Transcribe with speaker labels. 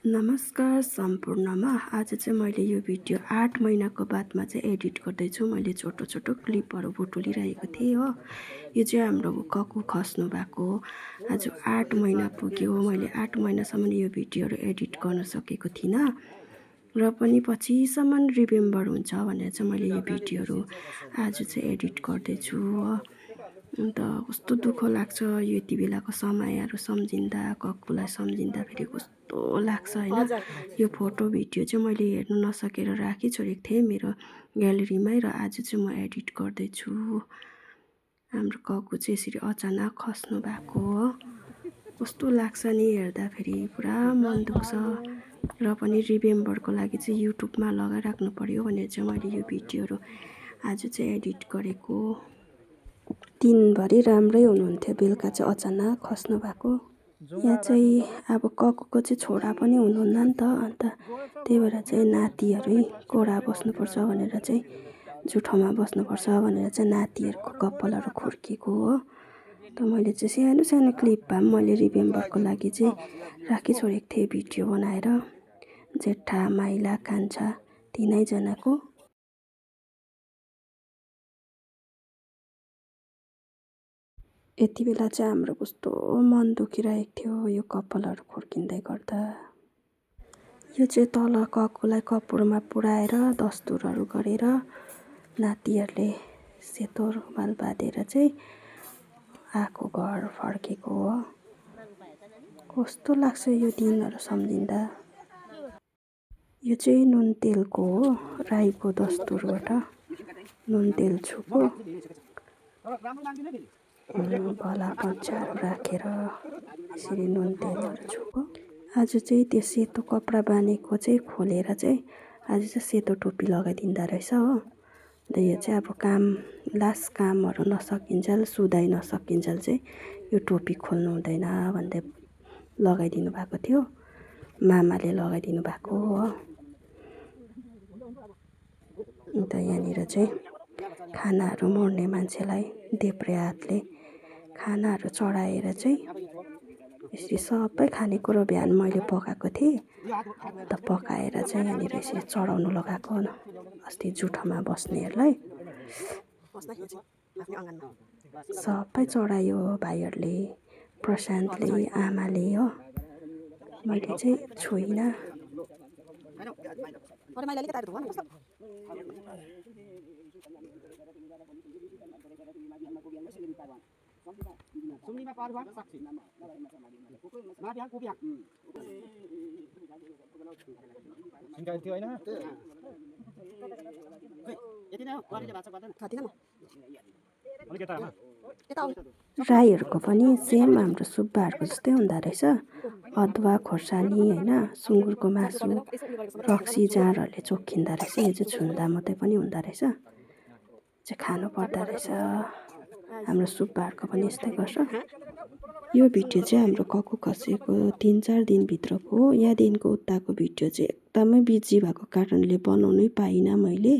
Speaker 1: नमस्कार सम्पूर्णमा। आज चाहिँ मैले यो भिडियो 8 महिनाको बादमा चाहिँ एडिट गर्दैछु। मैले छोटो छोटो क्लिपहरू बटुलिरहेको थिएँ हो। यो चाहिँ हाम्रो ककु खस्नु भएको आज 8 महिना पुग्यो। मैले 8 महिनासम्म यो भिडियोहरू एडिट गर्न सकेको थिइनँ र पनि पछिसम्म रिमेम्बर हुन्छ भनेर चाहिँ मैले यो भिडियोहरू आज चाहिँ एडिट गर्दैछु हो। अन्त कस्तो दुःख लाग्छ यति बेलाको समयहरू सम्झिँदा, कक्कुलाई सम्झिँदा फेरि कस्तो लाग्छ होइन। यो फोटो भिडियो चाहिँ मैले हेर्नु नसकेर राखी छोडेको थिएँ मेरो ग्यालेरीमै र आज चाहिँ म एडिट गर्दैछु। हाम्रो कक्कु चाहिँ यसरी अचानक खस्नु भएको हो। कस्तो लाग्छ नि हेर्दाखेरि, पुरा मन दुख्छ र पनि रिमेम्बरको लागि चाहिँ युट्युबमा लगाइराख्नु पर्यो भनेर चाहिँ मैले यो भिडियोहरू आज चाहिँ एडिट गरेको। दिनभरि राम्रै हुनुहुन्थ्यो, बेलुका चाहिँ अचानक खस्नु भएको। यहाँ चाहिँ अब कक्कुको चाहिँ छोरा पनि हुनुहुन्न नि त, अन्त त्यही भएर चाहिँ नातिहरू कोरा बस्नुपर्छ भनेर चाहिँ जुठोमा बस्नुपर्छ भनेर चाहिँ नातिहरूको कपालहरू खुर्केको हो। त मैले चाहिँ सानो सानो क्लिप भए पनि मैले रिमेम्बरको लागि चाहिँ राखी छोडेको थिएँ भिडियो बनाएर। जेठा, माइला, कान्छा तिनैजनाको। यति बेला चाहिँ हाम्रो कस्तो मन दुखिरहेको थियो यो कपालहरू खुर्किँदै गर्दा। यो चाहिँ तल कक्कुलाई कपुरमा पुऱ्याएर दस्तुरहरू गरेर नातिहरूले सेतो रुमाल बाँधेर चाहिँ आएको घर फर्केको हो। कस्तो लाग्छ यो दिनहरू सम्झिँदा। यो चाहिँ नुन तेलको हो, राईको दस्तुरबाट नुन तेल छुको भला कञ्चाहरू राखेर यसरी नुन तेलहरू छुको। आज चाहिँ त्यो सेतो कपडा बाँधेको चाहिँ खोलेर चाहिँ आज चाहिँ सेतो टोपी लगाइदिँदा रहेछ हो। अन्त यो चाहिँ अब काम लास्ट कामहरू नसकिन्जेल, सुधाइ नसकिन्जेल चाहिँ यो टोपी खोल्नु हुँदैन भन्दै लगाइदिनु भएको थियो। मामाले लगाइदिनु भएको हो। अन्त यहाँनिर चाहिँ खानाहरू मर्ने मान्छेलाई देब्रे हातले खानाहरू चढाएर चाहिँ यसरी सबै खानेकुरो बिहान मैले पकाएको थिएँ। अन्त पकाएर चाहिँ यहाँनिर यसरी चढाउनु लगाएको अस्ति जुठोमा बस्नेहरूलाई सबै चढायो भाइहरूले, प्रशान्तले, आमाले हो। मैले चाहिँ छुइनँ। राईहरूको पनि सेम हाम्रो सुब्बाहरूको जस्तै हुँदो रहेछ। अदुवा खोर्सानी होइन, सुँगुरको मासु, रक्सी जाँडहरूले चोखिँदो रहेछ। यो चाहिँ छुन्दा मात्रै पनि हुँदो रहेछ, चाहिँ खानु पर्दो रहेछ। हाम्रो सुब्बाहरूको पनि यस्तै गर्छ। यो भिडियो चाहिँ हाम्रो कक्कु खसेको 3-4 दिनभित्रको हो। यहाँदेखिको उताको भिडियो चाहिँ एकदमै बिजी भएको कारणले बनाउनै पाइनँ मैले।